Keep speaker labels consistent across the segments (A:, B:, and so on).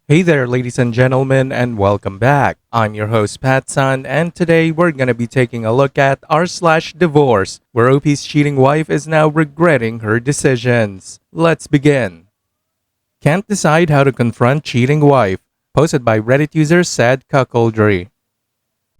A: Hey there, ladies and gentlemen, and welcome back. I'm your host, Patsun, and today we're gonna be taking a look at r/divorce, where OP's cheating wife is now regretting her decisions. Let's begin. Can't decide how to confront cheating wife. Posted by Reddit user Sad Cuckoldry.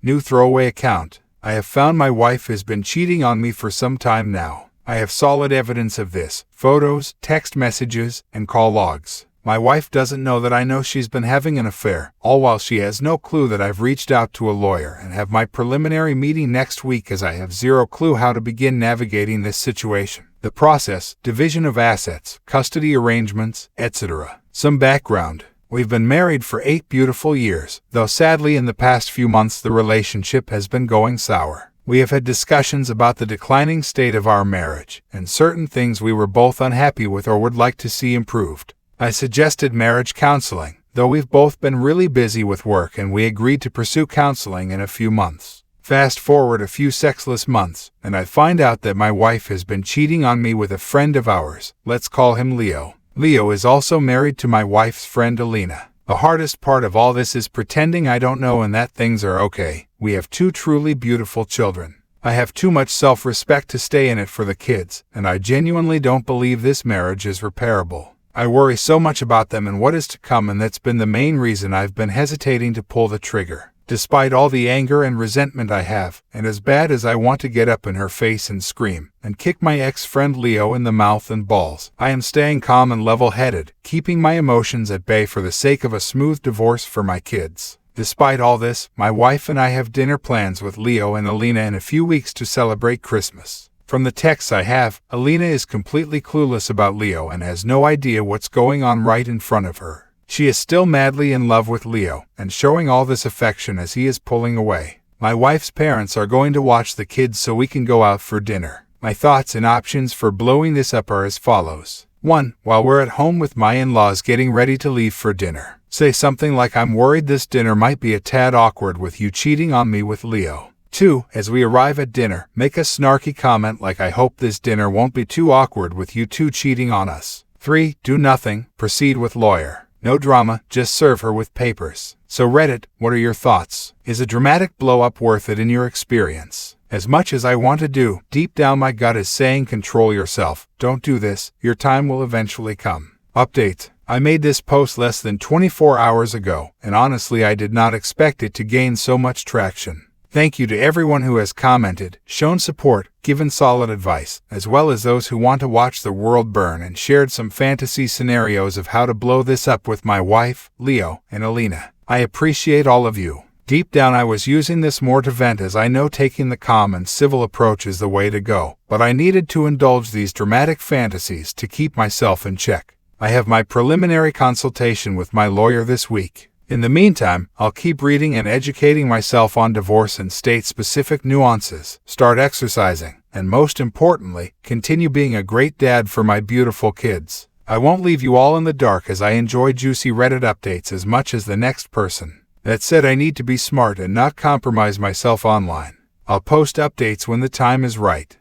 B: New throwaway account. I have found my wife has been cheating on me for some time now. I have solid evidence of this: photos, text messages, and call logs. My wife doesn't know that I know she's been having an affair, all while she has no clue that I've reached out to a lawyer and have my preliminary meeting next week, as I have zero clue how to begin navigating this situation. The process: division of assets, custody arrangements, etc. Some background. We've been married for 8 beautiful years, though sadly in the past few months the relationship has been going sour. We have had discussions about the declining state of our marriage, and certain things we were both unhappy with or would like to see improved. I suggested marriage counseling, though we've both been really busy with work, and we agreed to pursue counseling in a few months. Fast forward a few sexless months, and I find out that my wife has been cheating on me with a friend of ours. Let's call him Leo. Leo is also married to my wife's friend Alina. The hardest part of all this is pretending I don't know and that things are okay. We have 2 truly beautiful children. I have too much self-respect to stay in it for the kids, and I genuinely don't believe this marriage is repairable. I worry so much about them and what is to come, and that's been the main reason I've been hesitating to pull the trigger. Despite all the anger and resentment I have, and as bad as I want to get up in her face and scream, and kick my ex-friend Leo in the mouth and balls, I am staying calm and level-headed, keeping my emotions at bay for the sake of a smooth divorce for my kids. Despite all this, my wife and I have dinner plans with Leo and Alina in a few weeks to celebrate Christmas. From the texts I have, Alina is completely clueless about Leo and has no idea what's going on right in front of her. She is still madly in love with Leo, and showing all this affection as he is pulling away. My wife's parents are going to watch the kids so we can go out for dinner. My thoughts and options for blowing this up are as follows. 1. While we're at home with my in-laws getting ready to leave for dinner, say something like, "I'm worried this dinner might be a tad awkward with you cheating on me with Leo." 2. As we arrive at dinner, make a snarky comment like, "I hope this dinner won't be too awkward with you 2 cheating on us." 3. Do nothing, proceed with lawyer. No drama, just serve her with papers. So Reddit, what are your thoughts? Is a dramatic blow-up worth it in your experience? As much as I want to do, deep down my gut is saying control yourself. Don't do this, your time will eventually come. Update. I made this post less than 24 hours ago, and honestly I did not expect it to gain so much traction. Thank you to everyone who has commented, shown support, given solid advice, as well as those who want to watch the world burn and shared some fantasy scenarios of how to blow this up with my wife, Leo, and Alina. I appreciate all of you. Deep down I was using this more to vent, as I know taking the calm and civil approach is the way to go, but I needed to indulge these dramatic fantasies to keep myself in check. I have my preliminary consultation with my lawyer this week. In the meantime, I'll keep reading and educating myself on divorce and state-specific nuances, start exercising, and most importantly, continue being a great dad for my beautiful kids. I won't leave you all in the dark, as I enjoy juicy Reddit updates as much as the next person. That said, I need to be smart and not compromise myself online. I'll post updates when the time is right.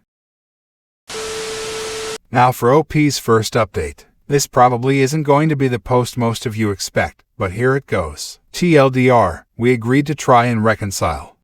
B: Now for OP's first update. This probably isn't going to be the post most of you expect, but here it goes. TLDR, we agreed to try and reconcile.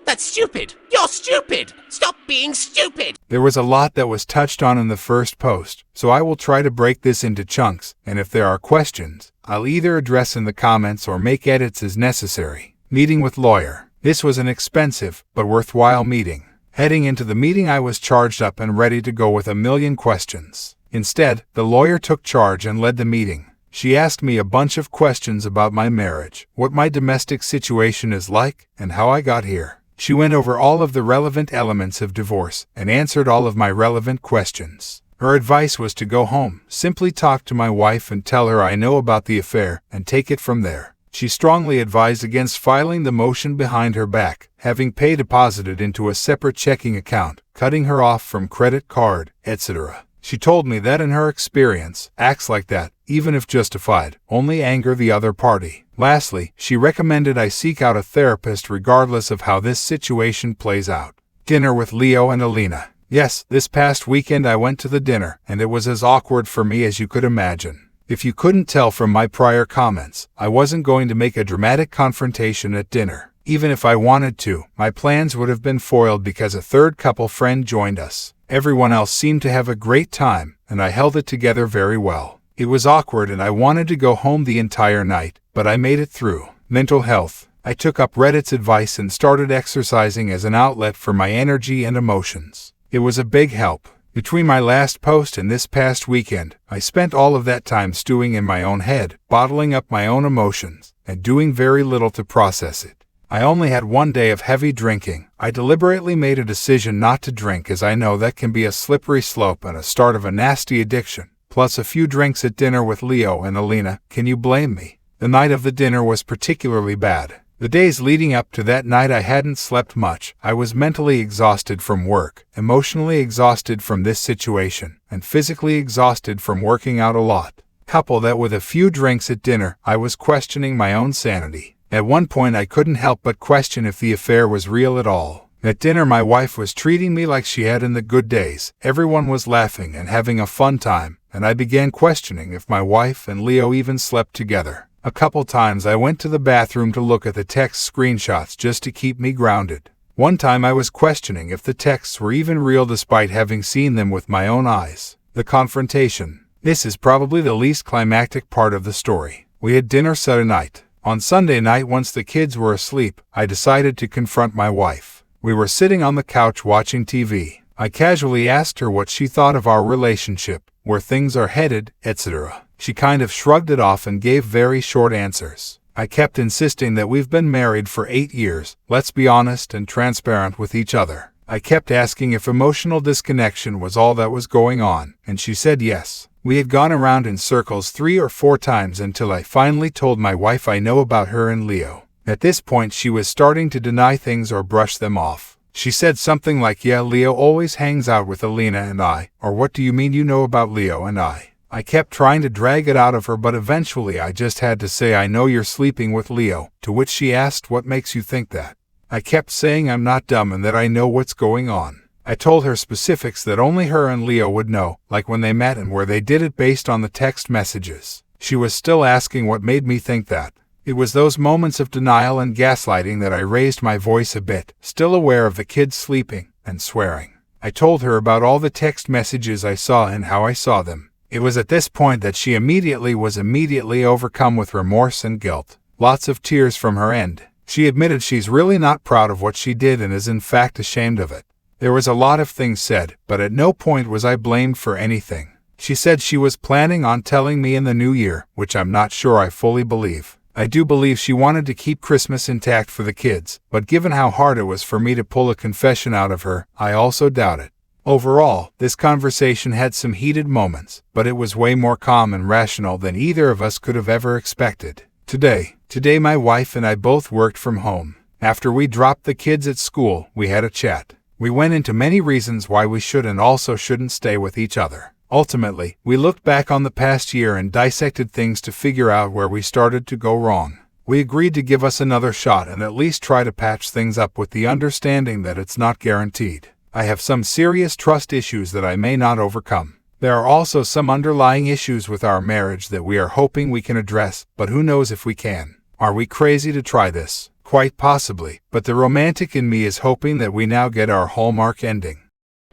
C: That's stupid! You're stupid! Stop being stupid!
B: There was a lot that was touched on in the first post, so I will try to break this into chunks, and if there are questions, I'll either address in the comments or make edits as necessary. Meeting with lawyer. This was an expensive, but worthwhile meeting. Heading into the meeting I was charged up and ready to go with a million questions. Instead, the lawyer took charge and led the meeting. She asked me a bunch of questions about my marriage, what my domestic situation is like, and how I got here. She went over all of the relevant elements of divorce and answered all of my relevant questions. Her advice was to go home, simply talk to my wife and tell her I know about the affair, and take it from there. She strongly advised against filing the motion behind her back, having pay deposited into a separate checking account, cutting her off from credit card, etc. She told me that in her experience, acts like that, even if justified, only anger the other party. Lastly, she recommended I seek out a therapist regardless of how this situation plays out. Dinner with Leo and Alina. Yes, this past weekend I went to the dinner, and it was as awkward for me as you could imagine. If you couldn't tell from my prior comments, I wasn't going to make a dramatic confrontation at dinner. Even if I wanted to, my plans would have been foiled because a third couple friend joined us. Everyone else seemed to have a great time, and I held it together very well. It was awkward and I wanted to go home the entire night, but I made it through. Mental health. I took up Reddit's advice and started exercising as an outlet for my energy and emotions. It was a big help. Between my last post and this past weekend, I spent all of that time stewing in my own head, bottling up my own emotions, and doing very little to process it. I only had one day of heavy drinking. I deliberately made a decision not to drink as I know that can be a slippery slope and a start of a nasty addiction. Plus a few drinks at dinner with Leo and Alina. Can you blame me? The night of the dinner was particularly bad. The days leading up to that night I hadn't slept much. I was mentally exhausted from work, emotionally exhausted from this situation, and physically exhausted from working out a lot. Couple that with a few drinks at dinner, I was questioning my own sanity. At one point I couldn't help but question if the affair was real at all. At dinner my wife was treating me like she had in the good days. Everyone was laughing and having a fun time, and I began questioning if my wife and Leo even slept together. A couple times I went to the bathroom to look at the text screenshots just to keep me grounded. One time I was questioning if the texts were even real despite having seen them with my own eyes. The confrontation. This is probably the least climactic part of the story. We had dinner Saturday night. On Sunday night, once the kids were asleep, I decided to confront my wife. We were sitting on the couch watching TV. I casually asked her what she thought of our relationship, where things are headed, etc. She kind of shrugged it off and gave very short answers. I kept insisting that we've been married for 8 years, let's be honest and transparent with each other. I kept asking if emotional disconnection was all that was going on, and she said yes. We had gone around in circles 3 or 4 times until I finally told my wife I know about her and Leo. At this point she was starting to deny things or brush them off. She said something like, yeah, Leo always hangs out with Alina and I, or what do you mean you know about Leo and I? I kept trying to drag it out of her, but eventually I just had to say I know you're sleeping with Leo, to which she asked what makes you think that. I kept saying I'm not dumb and that I know what's going on. I told her specifics that only her and Leo would know, like when they met and where they did it based on the text messages. She was still asking what made me think that. It was those moments of denial and gaslighting that I raised my voice a bit, still aware of the kids sleeping, and swearing. I told her about all the text messages I saw and how I saw them. It was at this point that she was immediately overcome with remorse and guilt. Lots of tears from her end. She admitted she's really not proud of what she did and is in fact ashamed of it. There was a lot of things said, but at no point was I blamed for anything. She said she was planning on telling me in the new year, which I'm not sure I fully believe. I do believe she wanted to keep Christmas intact for the kids, but given how hard it was for me to pull a confession out of her, I also doubt it. Overall, this conversation had some heated moments, but it was way more calm and rational than either of us could have ever expected. Today my wife and I both worked from home. After we dropped the kids at school, we had a chat. We went into many reasons why we should and also shouldn't stay with each other. Ultimately, we looked back on the past year and dissected things to figure out where we started to go wrong. We agreed to give us another shot and at least try to patch things up with the understanding that it's not guaranteed. I have some serious trust issues that I may not overcome. There are also some underlying issues with our marriage that we are hoping we can address, but who knows if we can. Are we crazy to try this? Quite possibly, but the romantic in me is hoping that we now get our hallmark ending.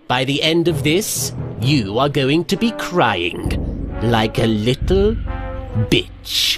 C: By the end of this, you are going to be crying like a little bitch.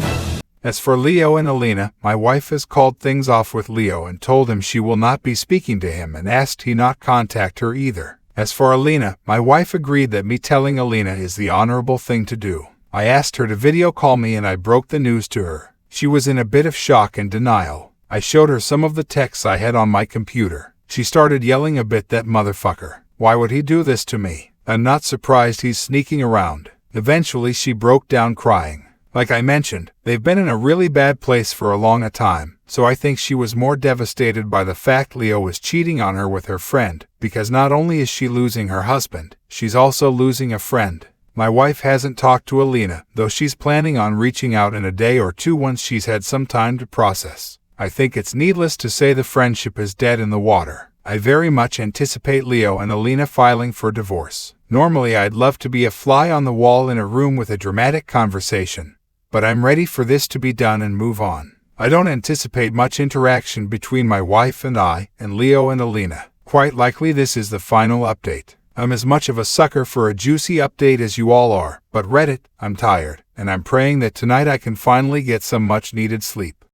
B: As for Leo and Alina, my wife has called things off with Leo and told him she will not be speaking to him and asked he not contact her either. As for Alina, my wife agreed that me telling Alina is the honorable thing to do. I asked her to video call me and I broke the news to her. She was in a bit of shock and denial. I showed her some of the texts I had on my computer. She started yelling a bit, that motherfucker. Why would he do this to me? I'm not surprised he's sneaking around. Eventually she broke down crying. Like I mentioned, they've been in a really bad place for a long time, so I think she was more devastated by the fact Leo was cheating on her with her friend, because not only is she losing her husband, she's also losing a friend. My wife hasn't talked to Alina, though she's planning on reaching out in a day or two once she's had some time to process. I think it's needless to say the friendship is dead in the water. I very much anticipate Leo and Alina filing for divorce. Normally I'd love to be a fly on the wall in a room with a dramatic conversation, but I'm ready for this to be done and move on. I don't anticipate much interaction between my wife and I, and Leo and Alina. Quite likely this is the final update. I'm as much of a sucker for a juicy update as you all are, but Reddit, I'm tired, and I'm praying that tonight I can finally get some much-needed sleep.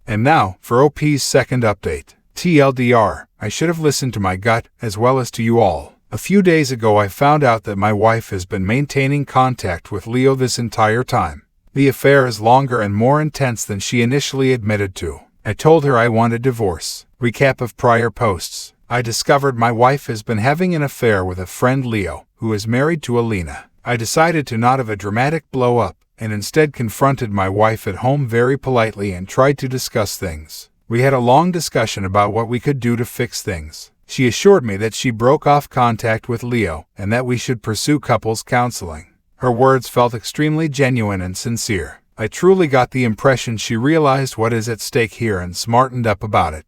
B: And now, for OP's second update. TLDR, I should have listened to my gut, as well as to you all. A few days ago I found out that my wife has been maintaining contact with Leo this entire time. The affair is longer and more intense than she initially admitted to. I told her I wanted divorce. Recap of prior posts. I discovered my wife has been having an affair with a friend Leo, who is married to Alina. I decided to not have a dramatic blow-up, and instead confronted my wife at home very politely and tried to discuss things. We had a long discussion about what we could do to fix things. She assured me that she broke off contact with Leo, and that we should pursue couples counseling. Her words felt extremely genuine and sincere. I truly got the impression she realized what is at stake here and smartened up about it.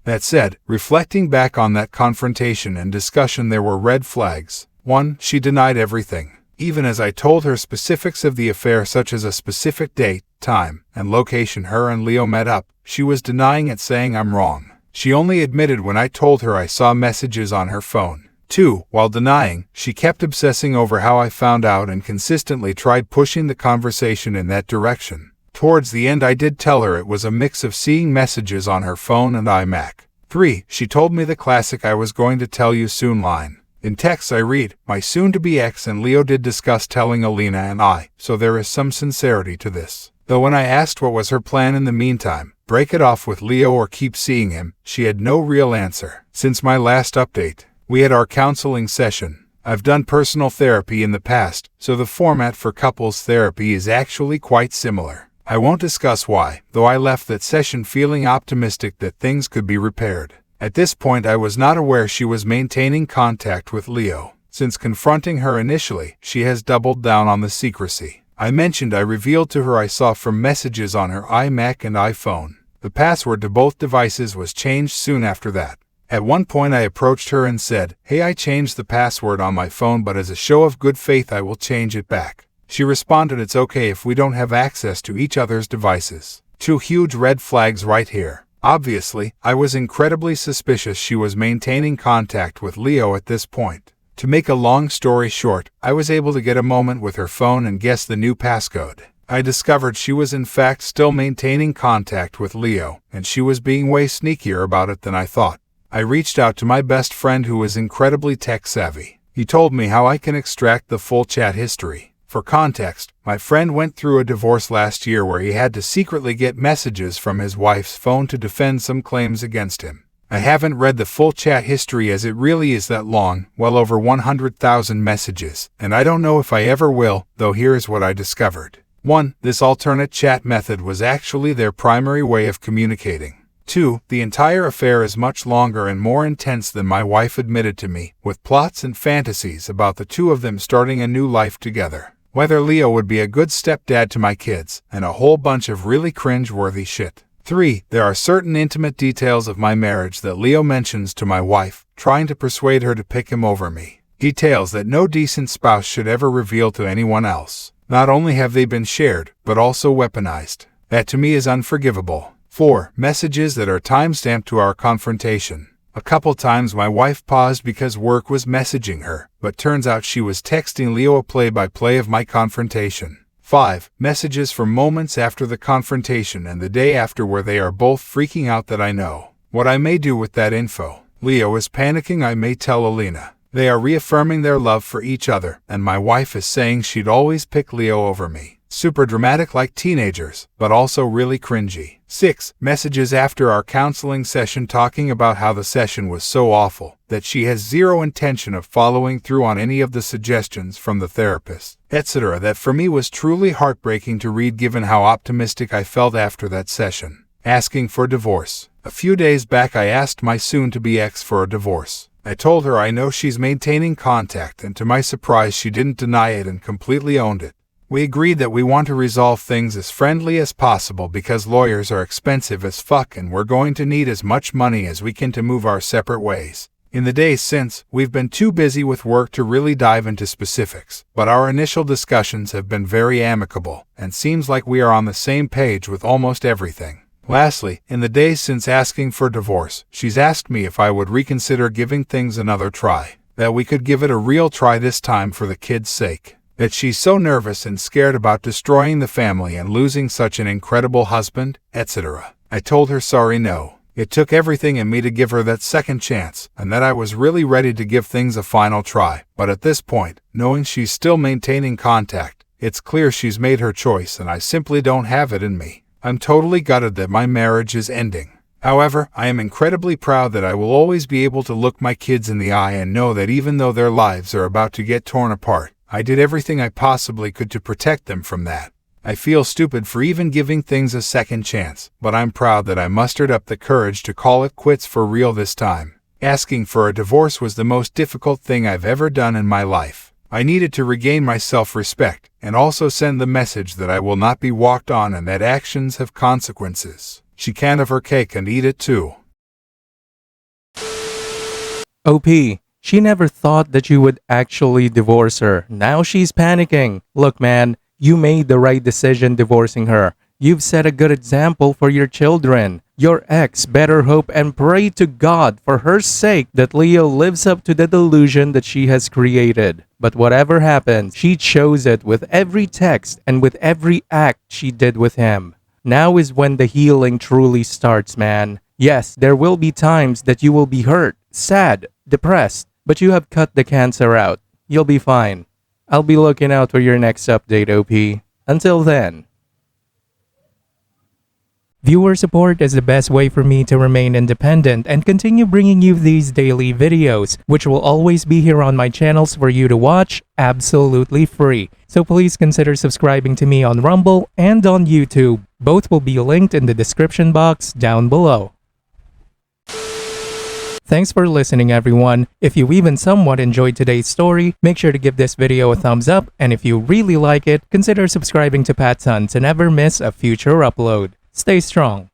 B: That said, reflecting back on that confrontation and discussion, there were red flags. 1. She denied everything. Even as I told her specifics of the affair, such as a specific date, time, and location her and Leo met up, she was denying it, saying I'm wrong. She only admitted when I told her I saw messages on her phone. 2. While denying, she kept obsessing over how I found out and consistently tried pushing the conversation in that direction. Towards the end I did tell her it was a mix of seeing messages on her phone and iMac. 3. She told me the classic "I was going to tell you soon" line. In texts I read, my soon-to-be ex and Leo did discuss telling Alina and I, so there is some sincerity to this. Though when I asked what was her plan in the meantime, break it off with Leo or keep seeing him, she had no real answer. Since my last update, we had our counseling session. I've done personal therapy in the past, so the format for couples therapy is actually quite similar. I won't discuss why, though I left that session feeling optimistic that things could be repaired. At this point I was not aware she was maintaining contact with Leo. Since confronting her initially, she has doubled down on the secrecy. I mentioned I revealed to her I saw from messages on her iMac and iPhone. The password to both devices was changed soon after that. At one point I approached her and said, "Hey, I changed the password on my phone, but as a show of good faith I will change it back." She responded, "It's okay if we don't have access to each other's devices." 2 huge red flags right here. Obviously, I was incredibly suspicious she was maintaining contact with Leo at this point. To make a long story short, I was able to get a moment with her phone and guess the new passcode. I discovered she was in fact still maintaining contact with Leo, and she was being way sneakier about it than I thought. I reached out to my best friend who is incredibly tech-savvy. He told me how I can extract the full chat history. For context, my friend went through a divorce last year where he had to secretly get messages from his wife's phone to defend some claims against him. I haven't read the full chat history as it really is that long, well over 100,000 messages, and I don't know if I ever will, though here is what I discovered. 1. This alternate chat method was actually their primary way of communicating. 2. The entire affair is much longer and more intense than my wife admitted to me, with plots and fantasies about the two of them starting a new life together. Whether Leo would be a good stepdad to my kids, and a whole bunch of really cringe-worthy shit. 3. There are certain intimate details of my marriage that Leo mentions to my wife, trying to persuade her to pick him over me. Details that no decent spouse should ever reveal to anyone else. Not only have they been shared, but also weaponized. That to me is unforgivable. 4. Messages that are timestamped to our confrontation. A couple times my wife paused because work was messaging her, but turns out she was texting Leo a play-by-play of my confrontation. 5. Messages from moments after the confrontation and the day after where they are both freaking out that I know what I may do with that info. Leo is panicking, I may tell Alina. They are reaffirming their love for each other, and my wife is saying she'd always pick Leo over me. Super dramatic like teenagers, but also really cringy. 6. Messages after our counseling session talking about how the session was so awful that she has zero intention of following through on any of the suggestions from the therapist, etc. That for me was truly heartbreaking to read given how optimistic I felt after that session. Asking for divorce. A few days back I asked my soon-to-be ex for a divorce. I told her I know she's maintaining contact, and to my surprise she didn't deny it and completely owned it. We agreed that we want to resolve things as friendly as possible because lawyers are expensive as fuck and we're going to need as much money as we can to move our separate ways. In the days since, we've been too busy with work to really dive into specifics, but our initial discussions have been very amicable, and seems like we are on the same page with almost everything. Lastly, in the days since asking for divorce, she's asked me if I would reconsider giving things another try, that we could give it a real try this time for the kids' sake, that she's so nervous and scared about destroying the family and losing such an incredible husband, etc. I told her sorry no. It took everything in me to give her that second chance, and that I was really ready to give things a final try. But at this point, knowing she's still maintaining contact, it's clear she's made her choice and I simply don't have it in me. I'm totally gutted that my marriage is ending. However, I am incredibly proud that I will always be able to look my kids in the eye and know that even though their lives are about to get torn apart, I did everything I possibly could to protect them from that. I feel stupid for even giving things a second chance, but I'm proud that I mustered up the courage to call it quits for real this time. Asking for a divorce was the most difficult thing I've ever done in my life. I needed to regain my self-respect, and also send the message that I will not be walked on and that actions have consequences. She can have her cake and eat it too.
A: OP, she never thought that you would actually divorce her. Now she's panicking. Look, man, you made the right decision divorcing her. You've set a good example for your children. Your ex better hope and pray to God for her sake that Leo lives up to the delusion that she has created. But whatever happens, she chose it with every text and with every act she did with him. Now is when the healing truly starts, man. Yes, there will be times that you will be hurt, sad, depressed, but you have cut the cancer out. You'll be fine. I'll be looking out for your next update, OP. Until then. Viewer support is the best way for me to remain independent and continue bringing you these daily videos, which will always be here on my channels for you to watch absolutely free. So please consider subscribing to me on Rumble and on YouTube. Both will be linked in the description box down below. Thanks for listening, everyone. If you even somewhat enjoyed today's story, make sure to give this video a thumbs up, and if you really like it, consider subscribing to PattSun to never miss a future upload. Stay strong.